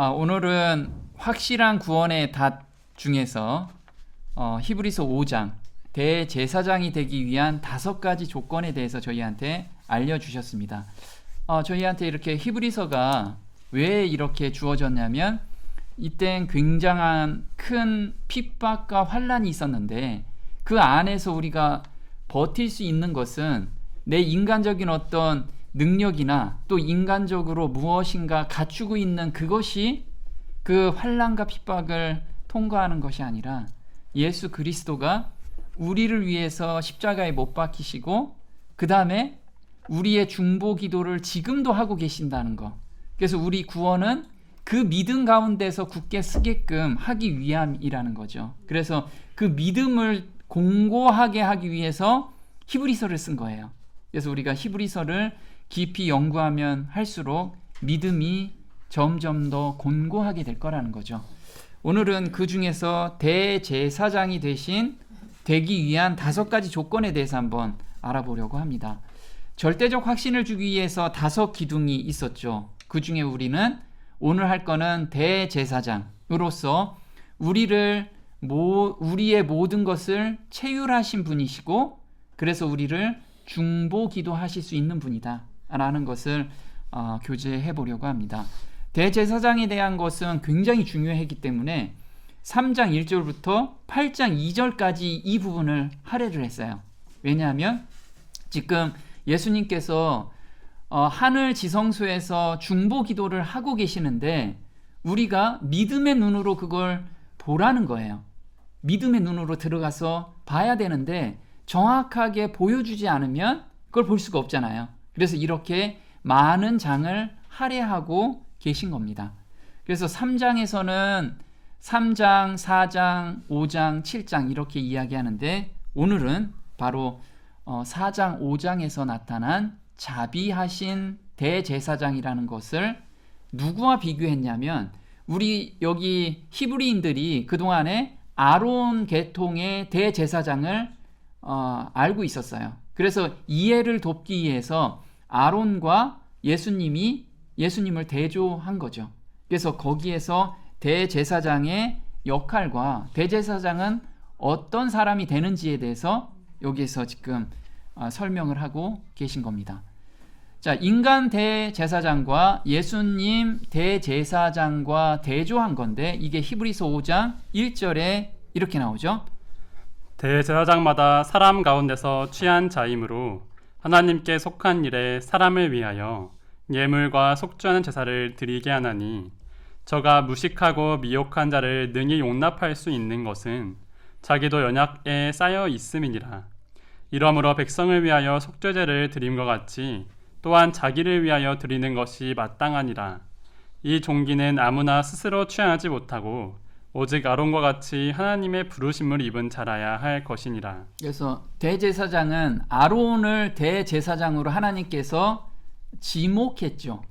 오늘은 확실한 구원의 닷 중에서 히브리서 5장 대제사장이 되기 위한 5가지 조건에 대해서 저희한테 알려주셨습니다. 저희한테 이렇게 히브리서가 왜 이렇게 주어졌냐면 이땐 굉장한 큰 핍박과 환란이 있었는데 그 안에서 우리가 버틸 수 있는 것은 내 인간적인 어떤 능력이나 또 인간적으로 무엇인가 갖추고 있는 그것이 그 환난과 핍박을 통과하는 것이 아니라 예수 그리스도가 우리를 위해서 십자가에 못 박히시고 그 다음에 우리의 중보 기도를 지금도 하고 계신다는 것. 그래서 우리 구원은 그 믿음 가운데서 굳게 서게끔 하기 위함이라는 거죠. 그래서 그 믿음을 공고하게 하기 위해서 히브리서를 쓴 거예요. 그래서 우리가 히브리서를 깊이 연구하면 할수록 믿음이 점점 더 곤고하게 될 거라는 거죠. 오늘은 그 중에서 대제사장이 되기 위한 5가지 조건에 대해서 한번 알아보려고 합니다. 절대적 확신을 주기 위해서 5 기둥이 있었죠. 그 중에 우리는 오늘 할 거는 대제사장으로서 우리의 모든 것을 체휼하신 분이시고 그래서 우리를 중보 기도하실 수 있는 분이다 라는 것을 교제해 보려고 합니다. 대제사장에 대한 것은 굉장히 중요했기 때문에 3장 1절부터 8장 2절까지 이 부분을 할애를 했어요. 왜냐하면 지금 예수님께서 하늘 지성소에서 중보 기도를 하고 계시는데 우리가 믿음의 눈으로 그걸 보라는 거예요. 믿음의 눈으로 들어가서 봐야 되는데 정확하게 보여주지 않으면 그걸 볼 수가 없잖아요. 그래서 이렇게 많은 장을 할애하고 계신 겁니다. 그래서 3장에서는 3장, 4장, 5장, 7장 이렇게 이야기하는데 오늘은 바로 4장, 5장에서 나타난 자비하신 대제사장이라는 것을 누구와 비교했냐면 우리 여기 히브리인들이 그동안에 아론 계통의 대제사장을 알고 있었어요. 그래서 이해를 돕기 위해서 아론과 예수님을 대조한 거죠. 그래서 거기에서 대제사장의 역할과 대제사장은 어떤 사람이 되는지에 대해서 여기에서 지금 설명을 하고 계신 겁니다. 자, 인간 대제사장과 예수님 대제사장과 대조한 건데 이게 히브리서 5장 1절에 이렇게 나오죠. 대제사장마다 사람 가운데서 취한 자이므로 하나님께 속한 일에 사람을 위하여 예물과 속죄하는 제사를 드리게 하나니 저가 무식하고 미혹한 자를 능히 용납할 수 있는 것은 자기도 연약에 쌓여 있음이니라. 이러므로 백성을 위하여 속죄제를 드림과 같이 또한 자기를 위하여 드리는 것이 마땅하니라. 이 종기는 아무나 스스로 취하지 못하고 오직 아론과 같이 하나님의 부르심을 입은 자라야 할 것이니라. 그래서 대제사장은 아론을 대제사장으로 하나님께서 지목했죠.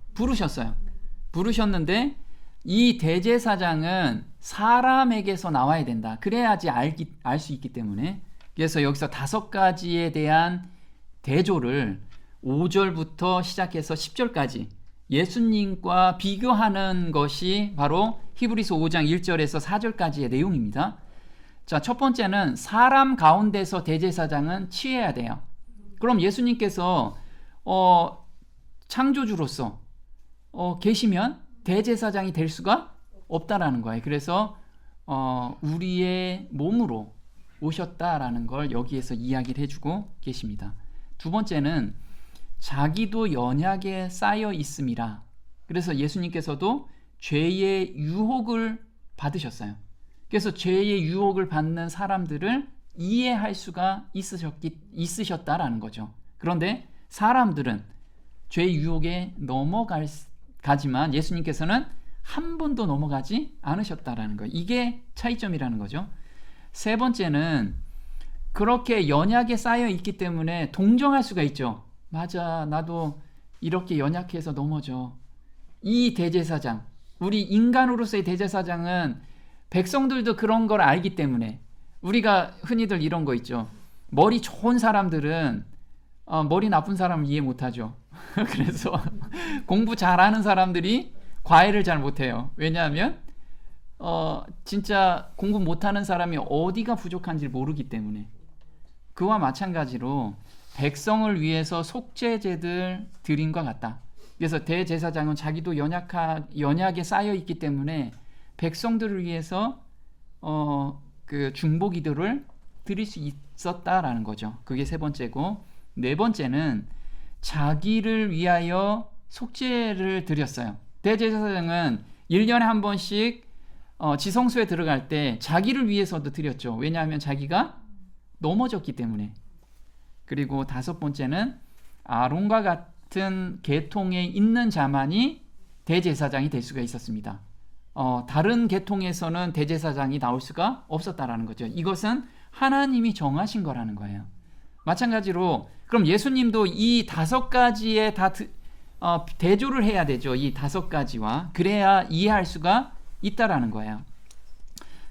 부르셨는데 이 대제사장은 사람에게서 나와야 된다. 그래야지 알 수 있기 때문에 그래서 여기서 5가지에 대한 대조를 5절부터 시작해서 10절까지 예수님과 비교하는 것이 바로 히브리서 5장 1절에서 4절까지의 내용입니다. 자, 첫 번째는 사람 가운데서 대제사장은 취해야 돼요. 그럼 예수님께서 창조주로서 계시면 대제사장이 될 수가 없다라는 거예요. 그래서 우리의 몸으로 오셨다라는 걸 여기에서 이야기를 해주고 계십니다. 두 번째는 자기도 연약에 쌓여 있음이라. 그래서 예수님께서도 죄의 유혹을 받으셨어요. 그래서 죄의 유혹을 받는 사람들을 이해할 수가 있으셨다라는 거죠. 그런데 사람들은 죄의 유혹에 넘어가지만 예수님께서는 한 번도 넘어가지 않으셨다라는 거예요. 이게 차이점이라는 거죠. 세 번째는 그렇게 연약에 쌓여 있기 때문에 동정할 수가 있죠. 맞아, 나도 이렇게 연약해서 넘어져. 이 대제사장, 우리 인간으로서의 대제사장은 백성들도 그런 걸 알기 때문에 우리가 흔히들 이런 거 있죠. 머리 좋은 사람들은 머리 나쁜 사람을 이해 못하죠. 그래서 공부 잘하는 사람들이 과외를 잘 못해요. 왜냐하면 진짜 공부 못하는 사람이 어디가 부족한지 모르기 때문에. 그와 마찬가지로 백성을 위해서 속죄제들 드림과 같다. 그래서 대제사장은 자기도 연약에 쌓여 있기 때문에 백성들을 위해서 그 중보기도를 드릴 수 있었다라는 거죠. 그게 세 번째고, 네 번째는 자기를 위하여 속죄를 드렸어요. 대제사장은 1년에 한 번씩 지성소에 들어갈 때 자기를 위해서도 드렸죠. 왜냐하면 자기가 넘어졌기 때문에. 그리고 다섯 번째는 아론과 같은 계통에 있는 자만이 대제사장이 될 수가 있었습니다. 다른 계통에서는 대제사장이 나올 수가 없었다라는 거죠. 이것은 하나님이 정하신 거라는 거예요. 마찬가지로 그럼 예수님도 이 다섯 가지에 다 대조를 해야 되죠. 이 다섯 가지와. 그래야 이해할 수가 있다라는 거예요.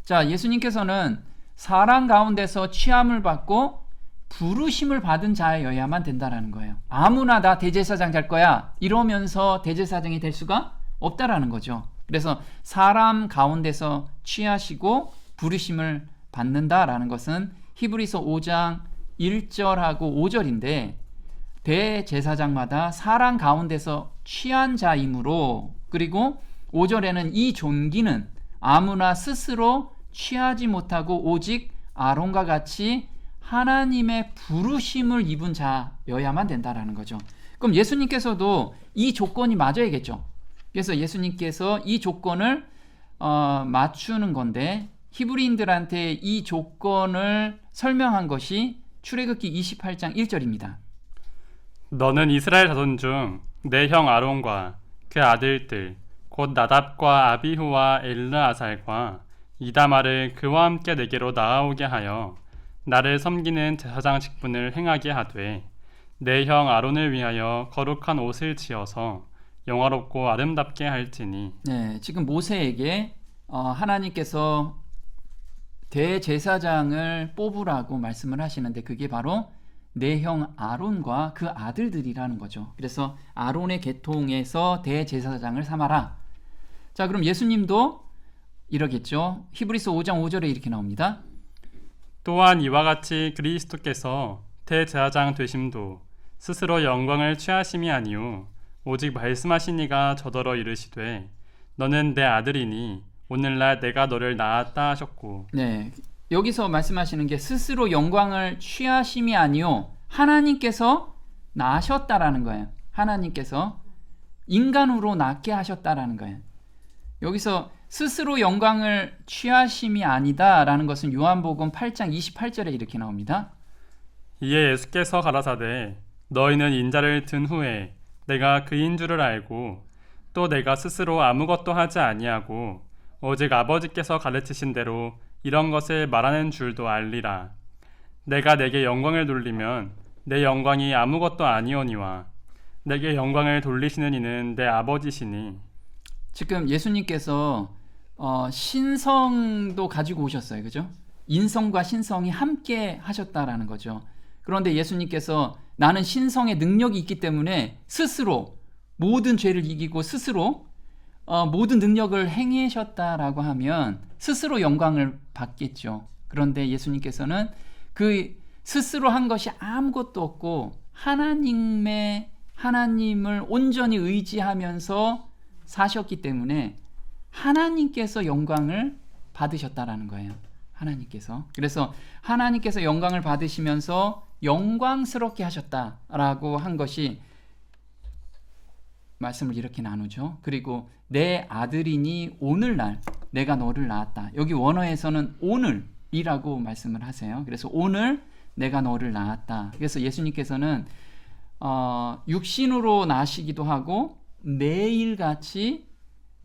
자, 예수님께서는 사람 가운데서 취함을 받고 부르심을 받은 자여야만 된다라는 거예요. 아무나 다 대제사장 될 거야 이러면서 대제사장이 될 수가 없다라는 거죠. 그래서 사람 가운데서 취하시고 부르심을 받는다라는 것은 히브리서 5장 1절하고 5절인데, 대제사장마다 사람 가운데서 취한 자이므로, 그리고 5절에는 이 존귀는 아무나 스스로 취하지 못하고 오직 아론과 같이 하나님의 부르심을 입은 자여야만 된다라는 거죠. 그럼 예수님께서도 이 조건이 맞아야겠죠. 그래서 예수님께서 이 조건을 맞추는 건데, 히브리인들한테 이 조건을 설명한 것이 출애굽기 28장 1절입니다. 너는 이스라엘 자손 중 내 형 아론과 그 아들들 곧 나답과 아비후와 엘르아살과 이다말을 그와 함께 내게로 나아오게 하여 나를 섬기는 제사장 직분을 행하게 하되, 내 형 아론을 위하여 거룩한 옷을 지어서 영화롭고 아름답게 할지니. 네, 지금 모세에게 하나님께서 대제사장을 뽑으라고 말씀을 하시는데, 그게 바로 내 형 아론과 그 아들들이라는 거죠. 그래서 아론의 계통에서 대제사장을 삼아라. 자, 그럼 예수님도 이러겠죠. 히브리서 5장 5절에 이렇게 나옵니다. 또한 이와 같이 그리스도께서 대제사장 되심도 스스로 영광을 취하심이 아니요 오직 말씀하신 이가 저더러 이르시되 너는 내 아들이니 오늘날 내가 너를 낳았다 하셨고. 네, 여기서 말씀하시는 게 스스로 영광을 취하심이 아니요 하나님께서 낳으셨다라는 거예요. 하나님께서 인간으로 낳게 하셨다라는 거예요. 여기서 스스로 영광을 취하심이 아니다라는 것은 요한복음 8장 28절에 이렇게 나옵니다. 이에 예수께서 가라사대 너희는 인자를 든 후에 내가 그인 줄을 알고 또 내가 스스로 아무것도 하지 아니하고 오직 아버지께서 가르치신 대로 이런 것을 말하는 줄도 알리라. 내가 내게 영광을 돌리면 내 영광이 아무것도 아니오니와 내게 영광을 돌리시는 이는 내 아버지시니. 지금 예수님께서 신성도 가지고 오셨어요. 그죠? 인성과 신성이 함께 하셨다라는 거죠. 그런데 예수님께서 나는 신성의 능력이 있기 때문에 스스로 모든 죄를 이기고 스스로 모든 능력을 행하셨다라고 하면 스스로 영광을 받겠죠. 그런데 예수님께서는 그 스스로 한 것이 아무것도 없고 하나님을 온전히 의지하면서 사셨기 때문에 하나님께서 영광을 받으셨다라는 거예요. 하나님께서. 그래서 하나님께서 영광을 받으시면서 영광스럽게 하셨다라고 한 것이 말씀을 이렇게 나누죠. 그리고 내 아들이니 오늘날 내가 너를 낳았다. 여기 원어에서는 오늘이라고 말씀을 하세요. 그래서 오늘 내가 너를 낳았다. 그래서 예수님께서는 육신으로 나시기도 하고 매일같이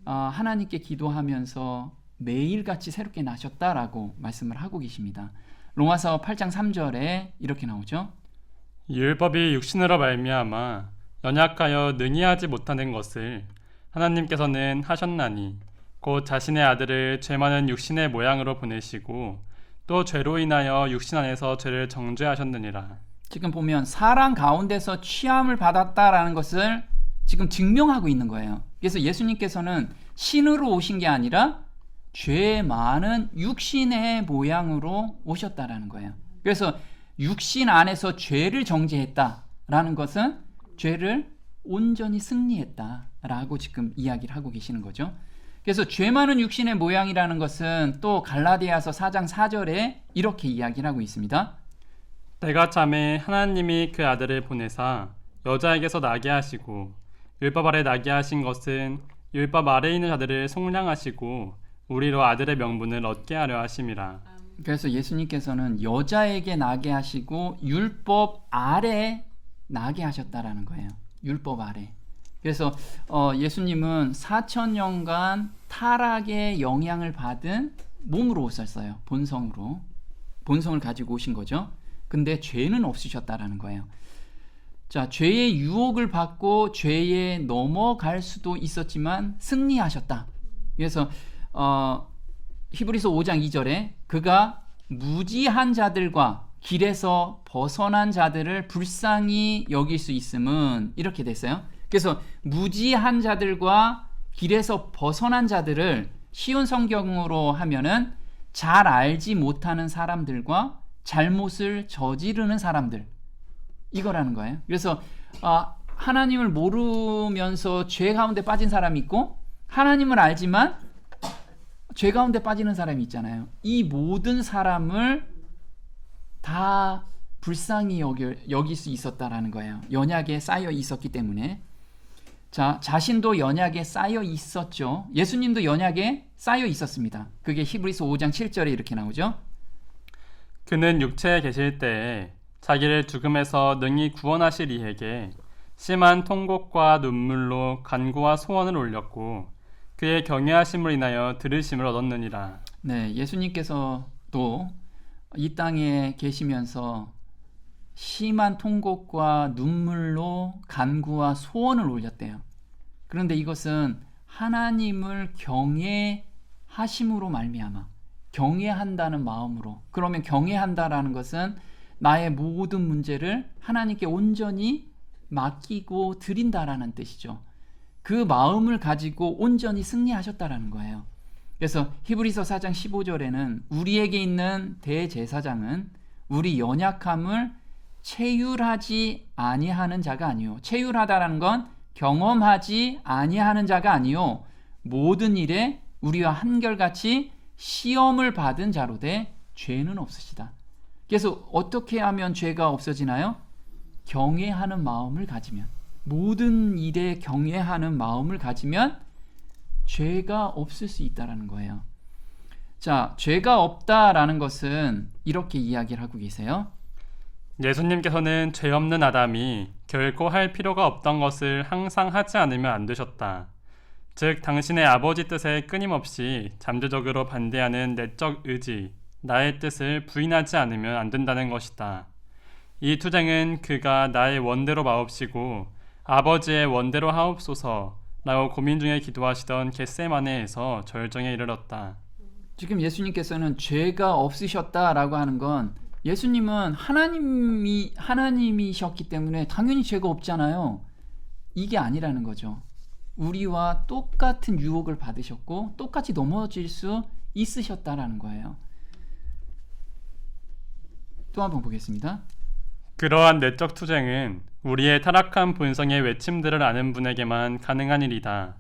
하나님께 기도하면서 매일같이 새롭게 나셨다라고 말씀을 하고 계십니다. 로마서 8장 3절에 이렇게 나오죠. 율법이 육신으로 말미암아 연약하여 능히 하지 못하는 것을 하나님께서는 하셨나니 곧 자신의 아들을 죄 많은 육신의 모양으로 보내시고 또 죄로 인하여 육신 안에서 죄를 정죄하셨느니라. 지금 보면 사람 가운데서 취함을 받았다라는 것을 지금 증명하고 있는 거예요. 그래서 예수님께서는 신으로 오신 게 아니라 죄 많은 육신의 모양으로 오셨다라는 거예요. 그래서 육신 안에서 죄를 정죄했다라는 것은 죄를 온전히 승리했다라고 지금 이야기를 하고 계시는 거죠. 그래서 죄 많은 육신의 모양이라는 것은 또 갈라디아서 4장 4절에 이렇게 이야기를 하고 있습니다. 때가 참에 하나님이 그 아들을 보내사 여자에게서 나게 하시고 율법 아래 나게 하신 것은 율법 아래 있는 자들을 속량하시고 우리로 아들의 명분을 얻게 하려 하심이라. 그래서 예수님께서는 여자에게 나게 하시고 율법 아래 나게 하셨다라는 거예요. 율법 아래. 그래서 예수님은 4,000년간 타락의 영향을 받은 몸으로 오셨어요. 본성으로. 본성을 가지고 오신 거죠. 근데 죄는 없으셨다라는 거예요. 자, 죄의 유혹을 받고 죄에 넘어갈 수도 있었지만 승리하셨다. 그래서 히브리서 5장 2절에 그가 무지한 자들과 길에서 벗어난 자들을 불쌍히 여길 수 있음은 이렇게 됐어요. 그래서 무지한 자들과 길에서 벗어난 자들을 쉬운 성경으로 하면은 잘 알지 못하는 사람들과 잘못을 저지르는 사람들, 이거라는 거예요. 그래서 하나님을 모르면서 죄 가운데 빠진 사람이 있고 하나님을 알지만 죄 가운데 빠지는 사람이 있잖아요. 이 모든 사람을 다 불쌍히 여길 수 있었다라는 거예요. 연약에 쌓여 있었기 때문에. 자, 자신도 연약에 쌓여 있었죠. 예수님도 연약에 쌓여 있었습니다. 그게 히브리서 5장 7절에 이렇게 나오죠. 그는 육체에 계실 때에 자기를 죽음에서 능히 구원하실 이에게 심한 통곡과 눈물로 간구와 소원을 올렸고 그의 경외하심을 인하여 들으심을 얻었느니라. 네, 예수님께서도 이 땅에 계시면서 심한 통곡과 눈물로 간구와 소원을 올렸대요. 그런데 이것은 하나님을 경외하심으로 말미암아, 경외한다는 마음으로. 그러면 경외한다라는 것은 나의 모든 문제를 하나님께 온전히 맡기고 드린다라는 뜻이죠. 그 마음을 가지고 온전히 승리하셨다라는 거예요. 그래서 히브리서 4장 15절에는 우리에게 있는 대제사장은 우리 연약함을 체휼하지 아니하는 자가 아니요. 체휼하다라는 건 경험하지 아니하는 자가 아니요. 모든 일에 우리와 한결같이 시험을 받은 자로되 죄는 없으시다. 그래서 어떻게 하면 죄가 없어지나요? 경외하는 마음을 가지면, 모든 일에 경외하는 마음을 가지면 죄가 없을 수 있다라는 거예요. 자, 죄가 없다라는 것은 이렇게 이야기를 하고 계세요. 예수님께서는 죄 없는 아담이 결코 할 필요가 없던 것을 항상 하지 않으면 안 되셨다. 즉 당신의 아버지 뜻에 끊임없이 잠재적으로 반대하는 내적 의지, 나의 뜻을 부인하지 않으면 안 된다는 것이다. 이 투쟁은 그가 나의 원대로 마옵시고 아버지의 원대로 하옵소서 라고 고민 중에 기도하시던 겟세마네에서 절정에 이르렀다. 지금 예수님께서는 죄가 없으셨다라고 하는 건 예수님은 하나님이셨기 때문에 당연히 죄가 없잖아요. 이게 아니라는 거죠. 우리와 똑같은 유혹을 받으셨고 똑같이 넘어질 수 있으셨다라는 거예요. 또 한번 보겠습니다. 그러한 내적 투쟁은 우리의 타락한 본성의 외침들을 아는 분에게만 가능한 일이다.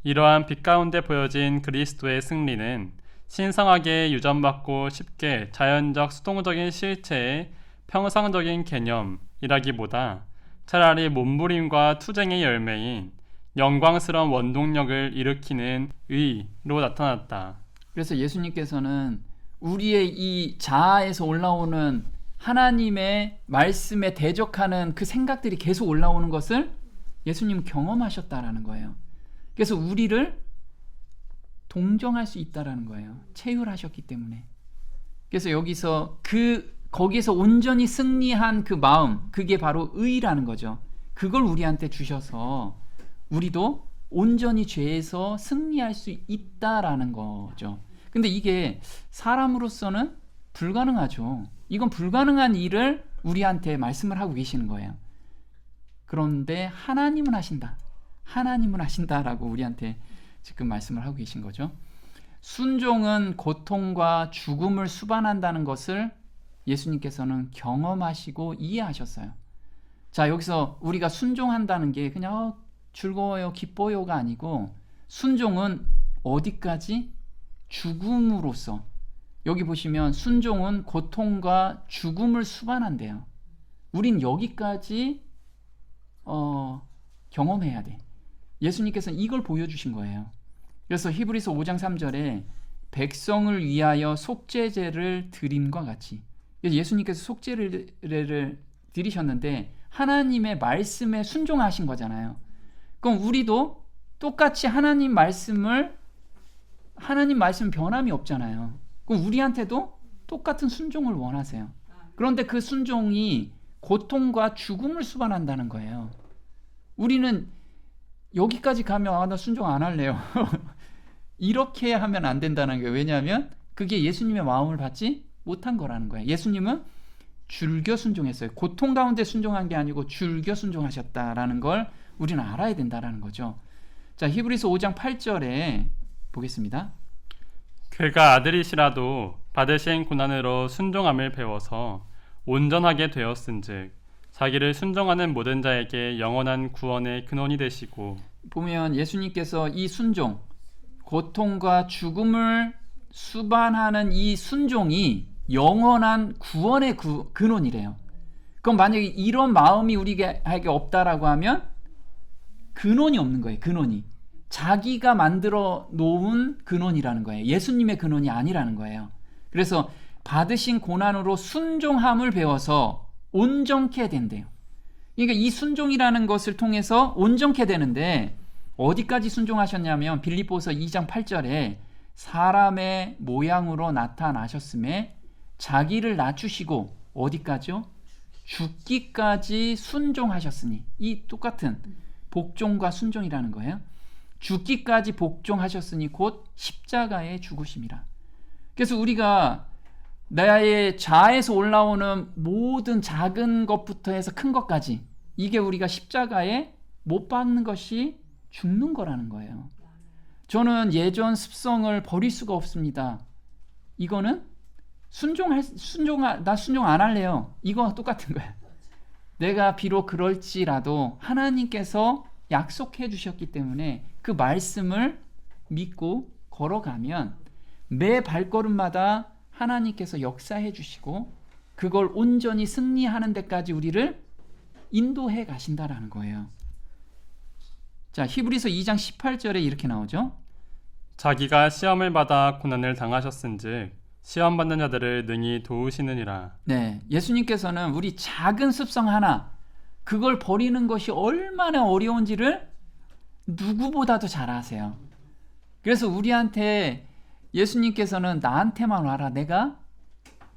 이러한 빛 가운데 보여진 그리스도의 승리는 신성하게 유전받고 쉽게 자연적 수동적인 실체의 평상적인 개념이라기보다 차라리 몸부림과 투쟁의 열매인 영광스러운 원동력을 일으키는 의로 나타났다. 그래서 예수님께서는 우리의 이 자아에서 올라오는 하나님의 말씀에 대적하는 그 생각들이 계속 올라오는 것을 예수님은 경험하셨다라는 거예요. 그래서 우리를 동정할 수 있다라는 거예요. 체휼하셨기 때문에. 그래서 여기서 거기에서 온전히 승리한 그 마음, 그게 바로 의라는 거죠. 그걸 우리한테 주셔서 우리도 온전히 죄에서 승리할 수 있다라는 거죠. 근데 이게 사람으로서는 불가능하죠. 이건 불가능한 일을 우리한테 말씀을 하고 계시는 거예요. 그런데 하나님은 하신다. 하나님은 하신다라고 우리한테 지금 말씀을 하고 계신 거죠. 순종은 고통과 죽음을 수반한다는 것을 예수님께서는 경험하시고 이해하셨어요. 자, 여기서 우리가 순종한다는 게 그냥 즐거워요, 기뻐요가 아니고 순종은 어디까지? 죽음으로써. 여기 보시면 순종은 고통과 죽음을 수반한대요. 우린 여기까지 경험해야 돼. 예수님께서는 이걸 보여주신 거예요. 그래서 히브리서 5장 3절에 백성을 위하여 속죄제를 드림과 같이, 예수님께서 속죄를 드리셨는데 하나님의 말씀에 순종하신 거잖아요. 그럼 우리도 똑같이 하나님 말씀 변함이 없잖아요. 그럼 우리한테도 똑같은 순종을 원하세요. 그런데 그 순종이 고통과 죽음을 수반한다는 거예요. 우리는 여기까지 가면 나 순종 안 할래요. 이렇게 하면 안 된다는 거예요. 왜냐하면 그게 예수님의 마음을 받지 못한 거라는 거예요. 예수님은 즐겨 순종했어요. 고통 가운데 순종한 게 아니고 즐겨 순종하셨다라는 걸 우리는 알아야 된다라는 거죠. 자, 히브리서 5장 8절에 보겠습니다. 그가 아들이시라도 받으신 고난으로 순종함을 배워서 온전하게 되었은즉 자기를 순종하는 모든 자에게 영원한 구원의 근원이 되시고, 보면 예수님께서 이 순종, 고통과 죽음을 수반하는 이 순종이 영원한 구원의 근원이래요. 그럼 만약에 이런 마음이 우리에게 없다라고 하면 근원이 없는 거예요. 근원이 자기가 만들어 놓은 근원이라는 거예요. 예수님의 근원이 아니라는 거예요. 그래서 받으신 고난으로 순종함을 배워서 온전케 된대요. 그러니까 이 순종이라는 것을 통해서 온전케 되는데 어디까지 순종하셨냐면 빌립보서 2장 8절에 사람의 모양으로 나타나셨음에 자기를 낮추시고 어디까지요? 죽기까지 순종하셨으니, 이 똑같은 복종과 순종이라는 거예요. 죽기까지 복종하셨으니 곧 십자가에 죽으심이라. 그래서 우리가 나의 자아에서 올라오는 모든 작은 것부터 해서 큰 것까지, 이게 우리가 십자가에 못 박는 것이 죽는 거라는 거예요. 저는 예전 습성을 버릴 수가 없습니다. 이거는 나 순종 안 할래요. 이거와 똑같은 거예요. 내가 비록 그럴지라도 하나님께서 약속해 주셨기 때문에 그 말씀을 믿고 걸어가면 매 발걸음마다 하나님께서 역사해 주시고 그걸 온전히 승리하는 데까지 우리를 인도해 가신다라는 거예요. 자, 히브리서 2장 18절에 이렇게 나오죠. 자기가 시험을 받아 고난을 당하셨은즉 시험 받는 자들을 능히 도우시느니라. 네, 예수님께서는 우리 작은 습성 하나, 그걸 버리는 것이 얼마나 어려운지를 누구보다도 잘 아세요. 그래서 우리한테 예수님께서는 나한테만 와라. 내가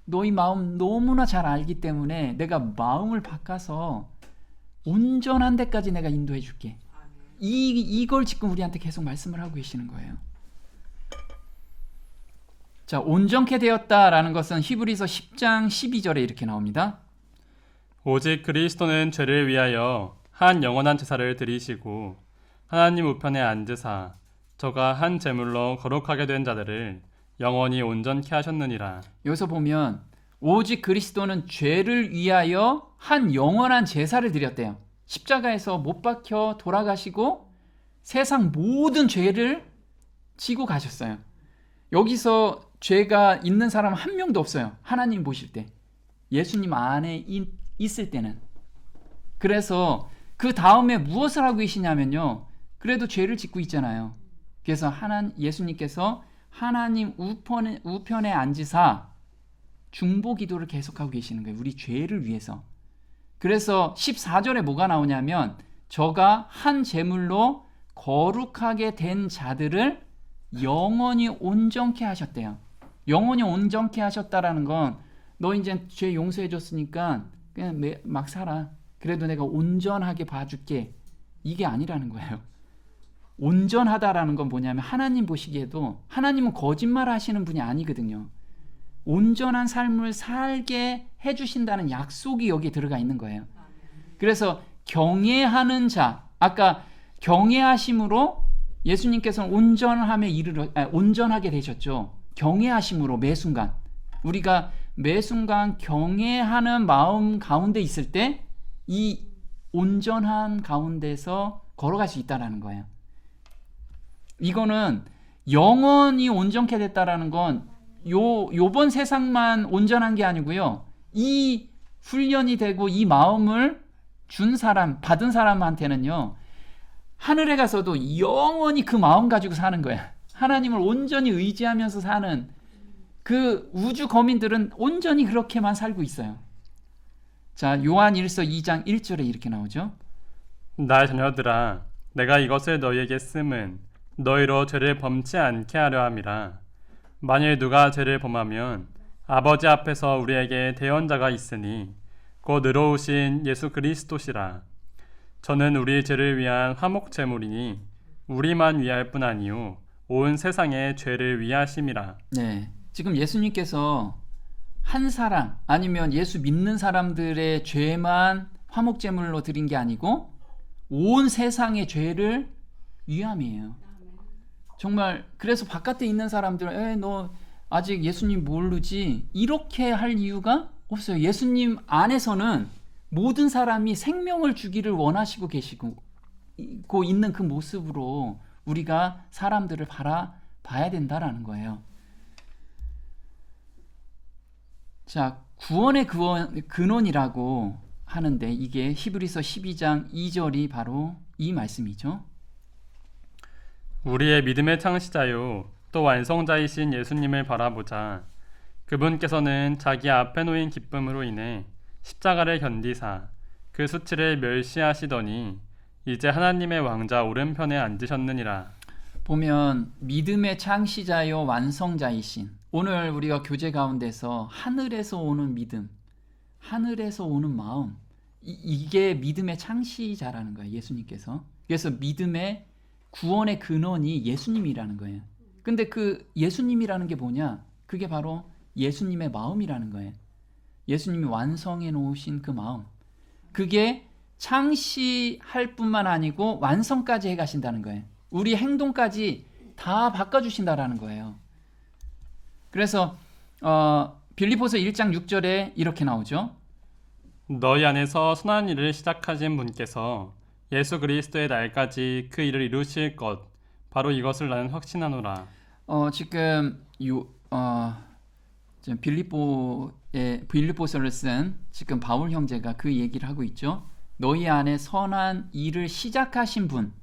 너희 마음 너무나 잘 알기 때문에 내가 마음을 바꿔서 온전한 데까지 내가 인도해 줄게. 이걸 지금 우리한테 계속 말씀을 하고 계시는 거예요. 자, 온전케 되었다라는 것은 히브리서 10장 12절에 이렇게 나옵니다. 오직 그리스도는 죄를 위하여 한 영원한 제사를 드리시고 하나님 우편에 앉으사 저가 한 제물로 거룩하게 된 자들을 영원히 온전케 하셨느니라. 여기서 보면 오직 그리스도는 죄를 위하여 한 영원한 제사를 드렸대요. 십자가에서 못 박혀 돌아가시고 세상 모든 죄를 지고 가셨어요. 여기서 죄가 있는 사람 한 명도 없어요. 하나님 보실 때. 예수님 안에 있을 때는. 그래서 그 다음에 무엇을 하고 계시냐면요. 그래도 죄를 짓고 있잖아요. 그래서 예수님께서 하나님 우편에 앉으사 중보 기도를 계속하고 계시는 거예요. 우리 죄를 위해서. 그래서 14절에 뭐가 나오냐면 저가 한 제물로 거룩하게 된 자들을 영원히 온전케 하셨대요. 영원히 온전케 하셨다라는 건 너 이제 죄 용서해 줬으니까 그냥 막 살아. 그래도 내가 온전하게 봐줄게. 이게 아니라는 거예요. 온전하다라는 건 뭐냐면 하나님 보시기에도 하나님은 거짓말 하시는 분이 아니거든요. 온전한 삶을 살게 해주신다는 약속이 여기에 들어가 있는 거예요. 그래서 경외하는 자, 아까 경외하심으로 예수님께서는 온전하게 되셨죠. 경외하심으로 매 순간 우리가 매 순간 경외하는 마음 가운데 있을 때 이 온전한 가운데서 걸어갈 수 있다라는 거예요. 이거는 영원히 온전케 됐다라는 건 요번 세상만 온전한 게 아니고요. 이 훈련이 되고 이 마음을 준 사람, 받은 사람한테는요. 하늘에 가서도 영원히 그 마음 가지고 사는 거야. 하나님을 온전히 의지하면서 사는 그 우주 거민들은 온전히 그렇게만 살고 있어요. 자, 요한 1서 2장 1절에 이렇게 나오죠. 나의 자녀들아, 내가 이것을 너희에게 씀은 너희로 죄를 범치 않게 하려 함이라. 만일 누가 죄를 범하면 아버지 앞에서 우리에게 대언자가 있으니 곧 의로우신 예수 그리스도시라. 저는 우리 죄를 위한 화목 제물이니 우리만 위할 뿐 아니요 온 세상의 죄를 위하심이라. 네, 지금 예수님께서 한 사람 아니면 예수 믿는 사람들의 죄만 화목제물로 드린 게 아니고 온 세상의 죄를 위함이에요. 정말 그래서 바깥에 있는 사람들은 너 아직 예수님 모르지 이렇게 할 이유가 없어요. 예수님 안에서는 모든 사람이 생명을 주기를 원하시고 계시고 있는 그 모습으로 우리가 사람들을 바라봐야 된다라는 거예요. 자, 구원의 근원이라고 하는데 이게 히브리서 12장 2절이 바로 이 말씀이죠. 우리의 믿음의 창시자요 또 완성자이신 예수님을 바라보자. 그분께서는 자기 앞에 놓인 기쁨으로 인해 십자가를 견디사 그 수치를 멸시하시더니 이제 하나님의 왕자 오른편에 앉으셨느니라. 보면 믿음의 창시자요 완성자이신, 오늘 우리가 교제 가운데서 하늘에서 오는 믿음, 하늘에서 오는 마음, 이게 믿음의 창시자라는 거예요. 예수님께서. 그래서 믿음의 구원의 근원이 예수님이라는 거예요. 근데 그 예수님이라는 게 뭐냐? 그게 바로 예수님의 마음이라는 거예요. 예수님이 완성해 놓으신 그 마음, 그게 창시할 뿐만 아니고 완성까지 해 가신다는 거예요. 우리 행동까지 다 바꿔주신다라는 거예요. 그래서 빌립보서 1장 6절에 이렇게 나오죠. 너희 안에서 선한 일을 시작하신 분께서 예수 그리스도의 날까지 그 일을 이루실 것 바로 이것을 나는 확신하노라. 지금 빌립보서를 쓴 지금 바울 형제가 그 얘기를 하고 있죠. 너희 안에 선한 일을 시작하신 분,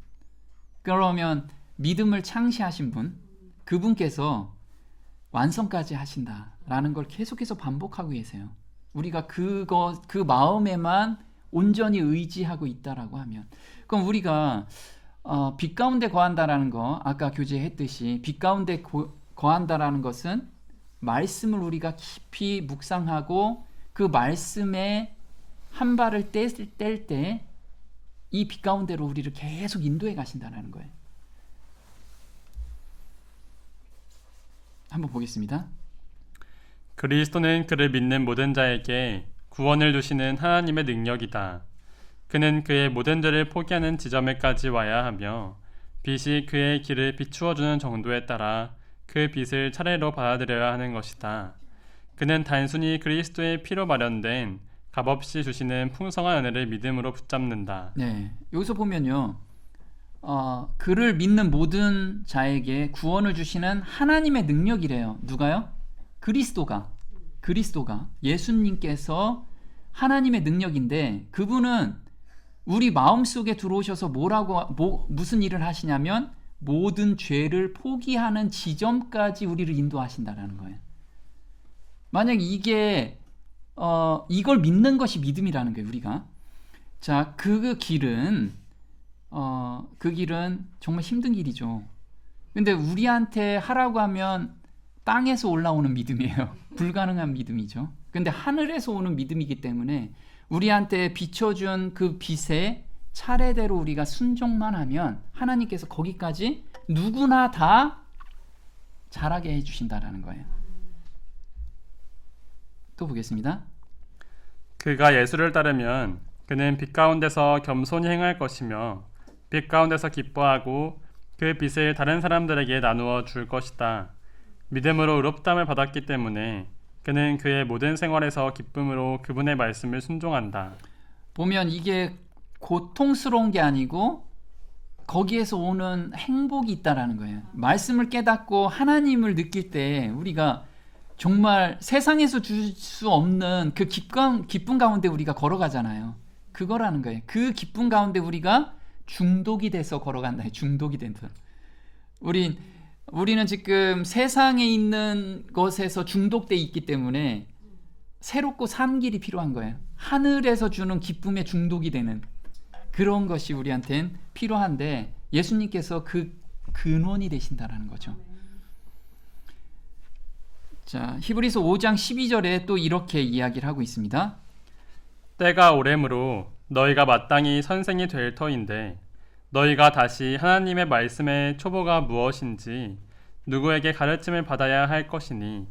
그러면 믿음을 창시하신 분, 그분께서 완성까지 하신다라는 걸 계속해서 반복하고 계세요. 우리가 그 마음에만 온전히 의지하고 있다라고 하면, 그럼 우리가 빛 가운데 거한다라는 거, 아까 교제했듯이 빛 가운데 거한다라는 것은 말씀을 우리가 깊이 묵상하고 그 말씀에 한 발을 뗄 때 이 빛 가운데로 우리를 계속 인도해 가신다는 거예요. 한번 보겠습니다. 그리스도는 그를 믿는 모든 자에게 구원을 주시는 하나님의 능력이다. 그는 그의 모든 죄를 포기하는 지점에까지 와야 하며 빛이 그의 길을 비추어주는 정도에 따라 그 빛을 차례로 받아들여야 하는 것이다. 그는 단순히 그리스도의 피로 마련된 값없이 주시는 풍성한 은혜를 믿음으로 붙잡는다. 네, 여기서 보면요, 그를 믿는 모든 자에게 구원을 주시는 하나님의 능력이래요. 누가요? 그리스도가 예수님께서 하나님의 능력인데, 그분은 우리 마음속에 들어오셔서 무슨 일을 하시냐면 모든 죄를 포기하는 지점까지 우리를 인도하신다라는 거예요. 만약 이걸 믿는 것이 믿음이라는 거예요, 우리가. 자, 그 길은 정말 힘든 길이죠. 근데 우리한테 하라고 하면 땅에서 올라오는 믿음이에요. 불가능한 믿음이죠. 근데 하늘에서 오는 믿음이기 때문에 우리한테 비춰준 그 빛에 차례대로 우리가 순종만 하면 하나님께서 거기까지 누구나 다 잘하게 해주신다라는 거예요. 또 보겠습니다. 그가 예수를 따르면 그는 빛 가운데서 겸손히 행할 것이며 빛 가운데서 기뻐하고 그 빛을 다른 사람들에게 나누어 줄 것이다. 믿음으로 의롭다함을 받았기 때문에 그는 그의 모든 생활에서 기쁨으로 그분의 말씀을 순종한다. 보면 이게 고통스러운 게 아니고 거기에서 오는 행복이 있다라는 거예요. 말씀을 깨닫고 하나님을 느낄 때 우리가 정말 세상에서 줄 수 없는 그 기쁨 가운데 우리가 걸어가잖아요. 그거라는 거예요. 그 기쁨 가운데 우리가 중독이 돼서 걸어간다. 중독이 된다. 우리는 지금 세상에 있는 것에서 중독돼 있기 때문에 새롭고 산 길이 필요한 거예요. 하늘에서 주는 기쁨에 중독이 되는 그런 것이 우리한테는 필요한데 예수님께서 그 근원이 되신다라는 거죠. 자, 히브리서 5장 12절에 또 이렇게 이야기를 하고 있습니다. 때가 오래므로 너희가 마땅히 선생이 될 터인데 너희가 다시 하나님의 말씀의 초보가 무엇인지 누구에게 가르침을 받아야 할 것이니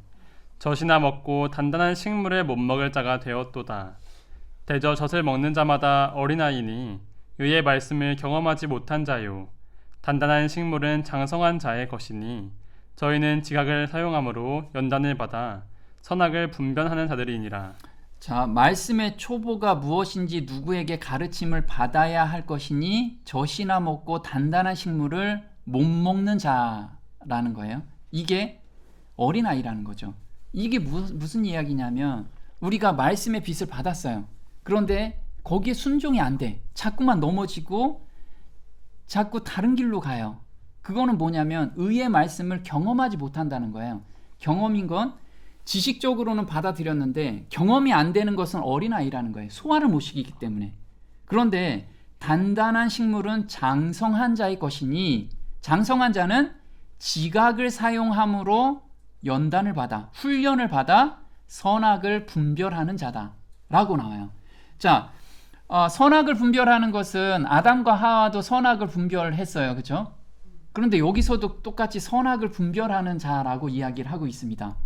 젖이나 먹고 단단한 식물을 못 먹을 자가 되었도다. 대저 젖을 먹는 자마다 어린아이니 의의 말씀을 경험하지 못한 자요. 단단한 식물은 장성한 자의 것이니 저희는 지각을 사용함으로 연단을 받아 선악을 분별하는 자들이니라. 자, 말씀의 초보가 무엇인지 누구에게 가르침을 받아야 할 것이니 젖이나 먹고 단단한 식물을 못 먹는 자라는 거예요. 이게 어린아이라는 거죠. 이게 무슨 이야기냐면 우리가 말씀의 빛을 받았어요. 그런데 거기에 순종이 안 돼. 자꾸만 넘어지고 자꾸 다른 길로 가요. 그거는 뭐냐면 의의 말씀을 경험하지 못한다는 거예요. 경험인 건 지식적으로는 받아들였는데 경험이 안 되는 것은 어린아이라는 거예요. 소화를 못 시키기 때문에. 그런데 단단한 식물은 장성한 자의 것이니 장성한 자는 지각을 사용함으로 연단을 받아 훈련을 받아 선악을 분별하는 자다라고 나와요. 자, 선악을 분별하는 것은 아담과 하와도 선악을 분별했어요. 그렇죠? 그런데 여기서도 똑같이 선악을 분별하는 자라고 이야기를 하고 있습니다.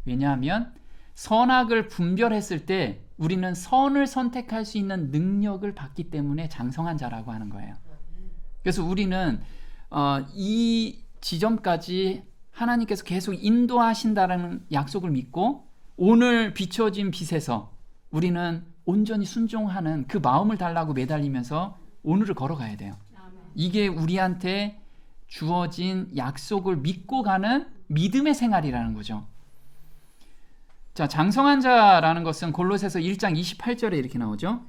왜냐하면 선악을 분별했을 때 우리는 선을 선택할 수 있는 능력을 받기 때문에 장성한 자라고 하는 거예요. 그래서 우리는 이 지점까지 하나님께서 계속 인도하신다는 약속을 믿고 오늘 비춰진 빛에서 우리는 온전히 순종하는 그 마음을 달라고 매달리면서 오늘을 걸어가야 돼요. 이게 우리한테 주어진 약속을 믿고 가는 믿음의 생활이라는 거죠. 자, 장성한 자라는 것은 골로새서 1장 28절에 이렇게 나오죠.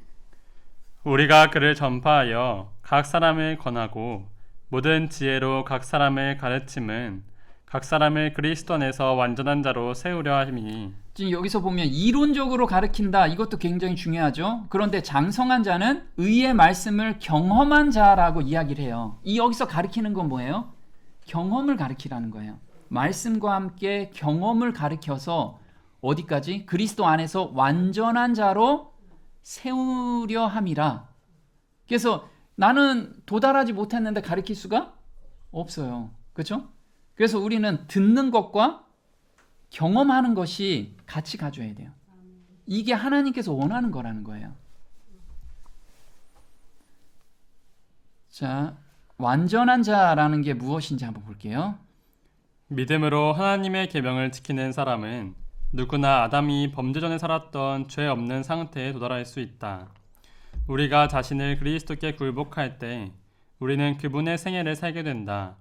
우리가 그를 전파하여 각 사람을 권하고 모든 지혜로 각 사람을 가르침은 각 사람을 그리스도 안에서 완전한 자로 세우려 함이니. 지금 여기서 보면 이론적으로 가르친다. 이것도 굉장히 중요하죠. 그런데 장성한 자는 의의 말씀을 경험한 자라고 이야기를 해요. 이 여기서 가르치는 건 뭐예요? 경험을 가르치라는 거예요. 말씀과 함께 경험을 가르쳐서 어디까지? 그리스도 안에서 완전한 자로 세우려 함이라. 그래서 나는 도달하지 못했는데 가르칠 수가 없어요. 그렇죠? 그래서 우리는 듣는 것과 경험하는 것이 같이 가져야 돼요. 이게 하나님께서 원하는 거라는 거예요. 자, 완전한 자라는 게 무엇인지 한번 볼게요. 믿음으로 하나님의 계명을 지키는 사람은 누구나 아담이 범죄 전에 살았던 죄 없는 상태에 도달할 수 있다. 우리가 자신을 그리스도께 굴복할 때 우리는 그분의 생애를 살게 된다.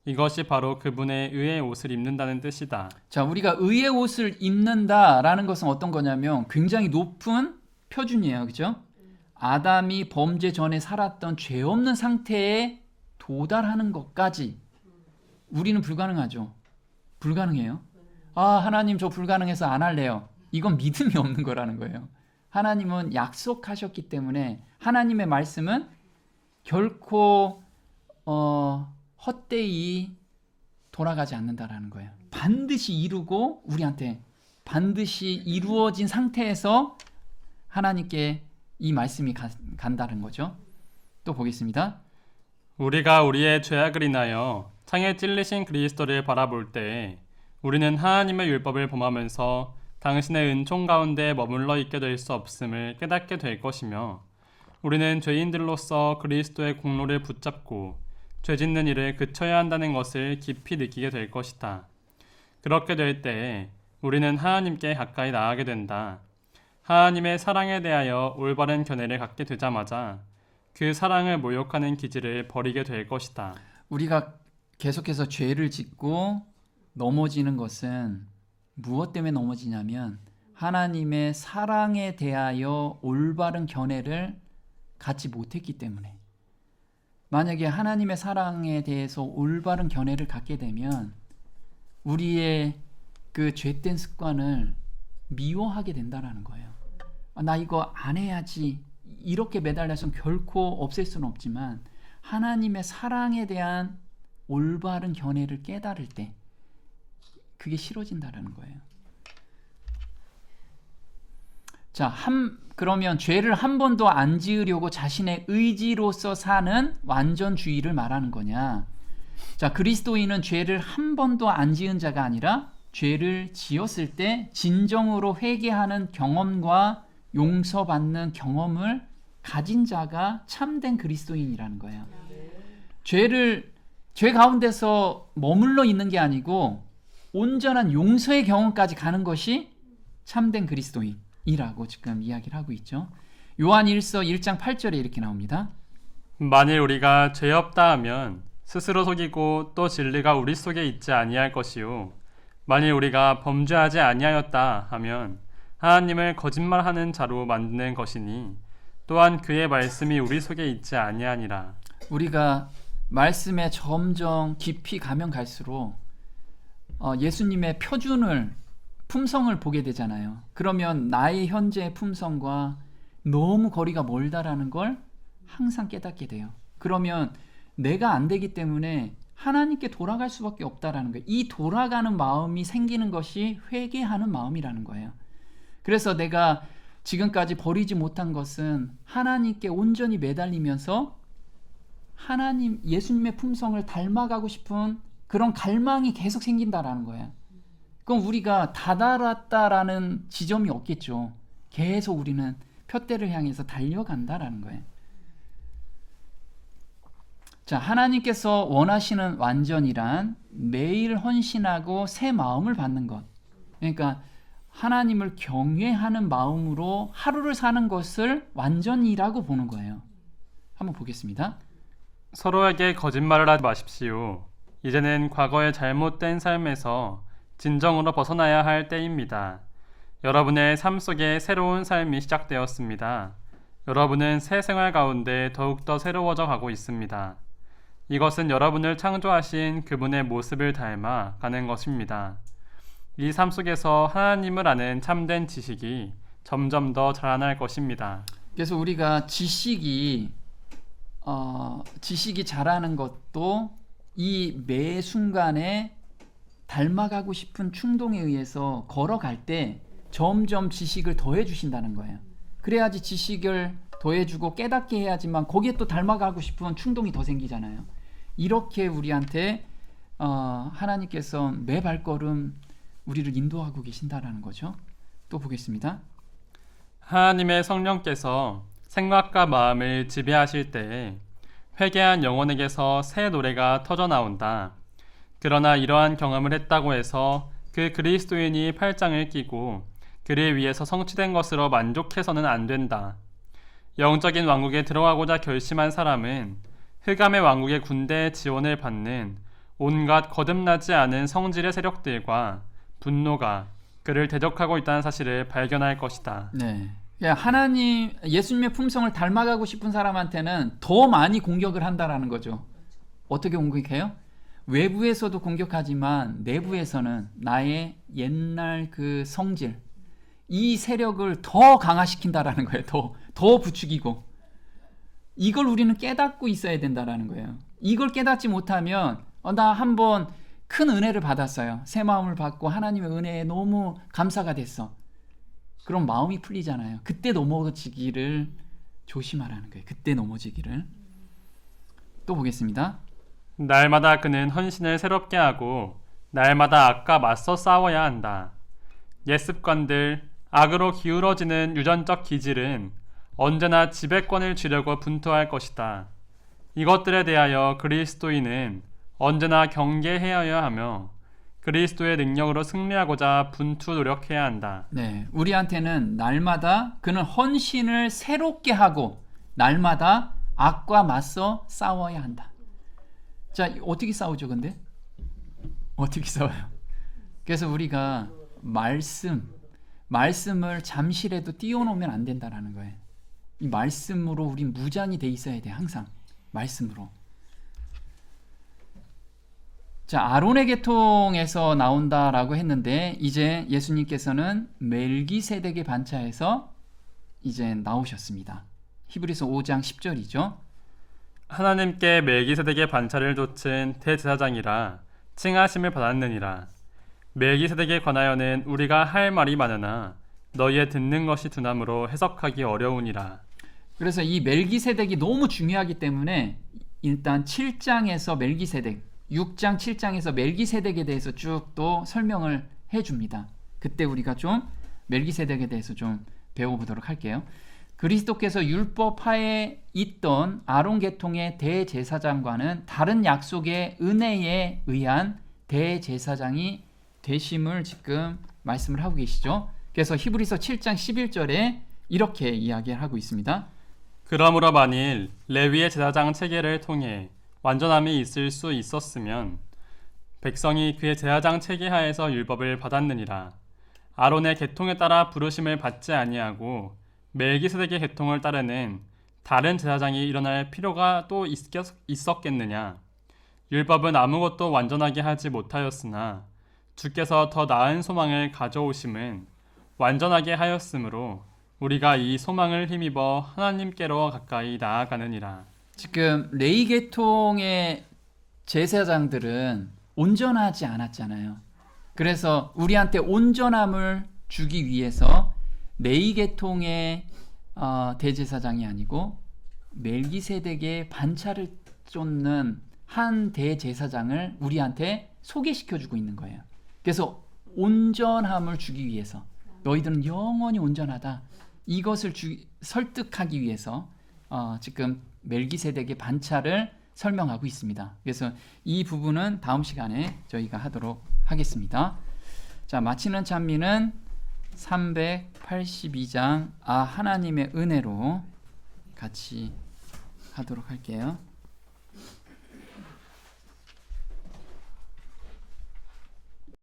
이것이 바로 그분의 의의 옷을 입는다는 뜻이다. 자, 우리가 의의 옷을 입는다라는 것은 어떤 거냐면 굉장히 높은 표준이에요. 그죠? 아담이 범죄 전에 살았던 죄 없는 상태에 도달하는 것까지 우리는 불가능하죠. 불가능해요. 하나님 저 불가능해서 안 할래요. 이건 믿음이 없는 거라는 거예요. 하나님은 약속하셨기 때문에 하나님의 말씀은 결코 헛되이 돌아가지 않는다라는 거예요. 반드시 이루고 우리한테 반드시 이루어진 상태에서 하나님께 이 말씀이 간다는 거죠. 또 보겠습니다. 우리가 우리의 죄악을 인하여 창에 찔리신 그리스도를 바라볼 때 우리는 하나님의 율법을 범하면서 당신의 은총 가운데 머물러 있게 될 수 없음을 깨닫게 될 것이며 우리는 죄인들로서 그리스도의 공로를 붙잡고 죄 짓는 일을 그쳐야 한다는 것을 깊이 느끼게 될 것이다. 그렇게 될 때에 우리는 하나님께 가까이 나아가게 된다. 하나님의 사랑에 대하여 올바른 견해를 갖게 되자마자 그 사랑을 모욕하는 기질을 버리게 될 것이다. 우리가 계속해서 죄를 짓고 넘어지는 것은 무엇 때문에 넘어지냐면 하나님의 사랑에 대하여 올바른 견해를 갖지 못했기 때문에. 만약에 하나님의 사랑에 대해서 올바른 견해를 갖게 되면 우리의 그 죄된 습관을 미워하게 된다라는 거예요. 나 이거 안 해야지 이렇게 매달려서 결코 없앨 수는 없지만 하나님의 사랑에 대한 올바른 견해를 깨달을 때 그게 싫어진다라는 거예요. 자, 그러면 죄를 한 번도 안 지으려고 자신의 의지로서 사는 완전주의를 말하는 거냐? 자, 그리스도인은 죄를 한 번도 안 지은 자가 아니라 죄를 지었을 때 진정으로 회개하는 경험과 용서받는 경험을 가진 자가 참된 그리스도인이라는 거예요. 죄 가운데서 머물러 있는 게 아니고 온전한 용서의 경험까지 가는 것이 참된 그리스도인이라고 지금 이야기를 하고 있죠. 요한 1서 1장 8절에 이렇게 나옵니다. 만일 우리가 죄 없다 하면 스스로 속이고 또 진리가 우리 속에 있지 아니할 것이요 만일 우리가 범죄하지 아니하였다 하면 하나님을 거짓말하는 자로 만드는 것이니 또한 그의 말씀이 우리 속에 있지 아니하니라. 우리가 말씀에 점점 깊이 가면 갈수록 예수님의 품성을 보게 되잖아요. 그러면 나의 현재의 품성과 너무 거리가 멀다라는 걸 항상 깨닫게 돼요. 그러면 내가 안 되기 때문에 하나님께 돌아갈 수밖에 없다라는 거예요. 이 돌아가는 마음이 생기는 것이 회개하는 마음이라는 거예요. 그래서 내가 지금까지 버리지 못한 것은 하나님께 온전히 매달리면서 예수님의 품성을 닮아가고 싶은 그런 갈망이 계속 생긴다라는 거예요. 그럼 우리가 다다랐다라는 지점이 없겠죠. 계속 우리는 푯대를 향해서 달려간다라는 거예요. 자, 하나님께서 원하시는 완전이란 매일 헌신하고 새 마음을 받는 것. 그러니까 하나님을 경외하는 마음으로 하루를 사는 것을 완전이라고 보는 거예요. 한번 보겠습니다. 서로에게 거짓말을 하지 마십시오. 이제는 과거의 잘못된 삶에서 진정으로 벗어나야 할 때입니다. 여러분의 삶 속에 새로운 삶이 시작되었습니다. 여러분은 새 생활 가운데 더욱더 새로워져 가고 있습니다. 이것은 여러분을 창조하신 그분의 모습을 닮아 가는 것입니다. 이 삶 속에서 하나님을 아는 참된 지식이 점점 더 자라날 것입니다. 그래서 우리가 지식이 자라는 것도 이 매 순간에 닮아가고 싶은 충동에 의해서 걸어갈 때 점점 지식을 더해 주신다는 거예요. 그래야지 지식을 더해주고 깨닫게 해야지만 거기에 또 닮아가고 싶은 충동이 더 생기잖아요. 이렇게 우리한테 하나님께서 매 발걸음 우리를 인도하고 계신다라는 거죠. 또 보겠습니다. 하나님의 성령께서 생각과 마음을 지배하실 때에 회개한 영혼에게서 새 노래가 터져 나온다. 그러나 이러한 경험을 했다고 해서 그 그리스도인이 팔짱을 끼고 그를 위해서 성취된 것으로 만족해서는 안 된다. 영적인 왕국에 들어가고자 결심한 사람은 흑암의 왕국의 군대의 지원을 받는 온갖 거듭나지 않은 성질의 세력들과 분노가 그를 대적하고 있다는 사실을 발견할 것이다. 네. 예수님의 품성을 닮아가고 싶은 사람한테는 더 많이 공격을 한다라는 거죠. 어떻게 공격해요? 외부에서도 공격하지만 내부에서는 나의 옛날 그 성질, 이 세력을 더 강화시킨다라는 거예요. 더 부추기고. 이걸 우리는 깨닫고 있어야 된다라는 거예요. 이걸 깨닫지 못하면 나 한번 큰 은혜를 받았어요. 새 마음을 받고 하나님의 은혜에 너무 감사가 됐어. 그럼 마음이 풀리잖아요. 그때 넘어지기를 조심하라는 거예요. 그때 넘어지기를. 또 보겠습니다. 날마다 그는 헌신을 새롭게 하고 날마다 악과 맞서 싸워야 한다. 옛 습관들, 악으로 기울어지는 유전적 기질은 언제나 지배권을 쥐려고 분투할 것이다. 이것들에 대하여 그리스도인은 언제나 경계해야 하며 그리스도의 능력으로 승리하고자 분투 노력해야 한다. 네, 우리한테는 날마다 그는 헌신을 새롭게 하고 날마다 악과 맞서 싸워야 한다. 자, 어떻게 싸우죠, 근데? 어떻게 싸워요? 그래서 우리가 말씀을 잠시라도 띄워놓으면 안 된다라는 거예요. 이 말씀으로 우리 무장이 돼 있어야 돼, 항상. 말씀으로. 자, 아론의 계통에서 나온다라고 했는데 이제 예수님께서는 멜기세덱의 반차에서 이제 나오셨습니다. 히브리서 5장 10절이죠. 하나님께 멜기세덱의 반차를 좇은 대제사장이라 칭하심을 받았느니라. 멜기세덱에 관하여는 우리가 할 말이 많으나 너희의 듣는 것이 둔함으로 해석하기 어려우니라. 그래서 이 멜기세덱이 너무 중요하기 때문에 일단 7장에서 멜기세덱, 6장 7장에서 멜기세덱에 대해서 쭉 또 설명을 해줍니다. 그때 우리가 좀 멜기세덱에 대해서 좀 배워보도록 할게요. 그리스도께서 율법하에 있던 아론 계통의 대제사장과는 다른 약속의 은혜에 의한 대제사장이 되심을 지금 말씀을 하고 계시죠. 그래서 히브리서 7장 11절에 이렇게 이야기를 하고 있습니다. 그러므로 만일 레위의 제사장 체계를 통해 완전함이 있을 수 있었으면 백성이 그의 제사장 체계 하에서 율법을 받았느니라. 아론의 계통에 따라 부르심을 받지 아니하고 멜기세덱의 계통을 따르는 다른 제사장이 일어날 필요가 또 있었겠느냐. 율법은 아무것도 완전하게 하지 못하였으나 주께서 더 나은 소망을 가져오심은 완전하게 하였으므로 우리가 이 소망을 힘입어 하나님께로 가까이 나아가느니라. 지금 레위 계통의 제사장들은 온전하지 않았잖아요. 그래서 우리한테 온전함을 주기 위해서 레위 계통의 대제사장이 아니고 멜기세덱의 반차를 쫓는 한 대제사장을 우리한테 소개시켜주고 있는 거예요. 그래서 온전함을 주기 위해서 너희들은 영원히 온전하다. 이것을 설득하기 위해서 지금 멜기세덱의 반차를 설명하고 있습니다. 그래서 이 부분은 다음 시간에 저희가 하도록 하겠습니다. 자, 마치는 찬미는 382장 하나님의 은혜로 같이 하도록 할게요.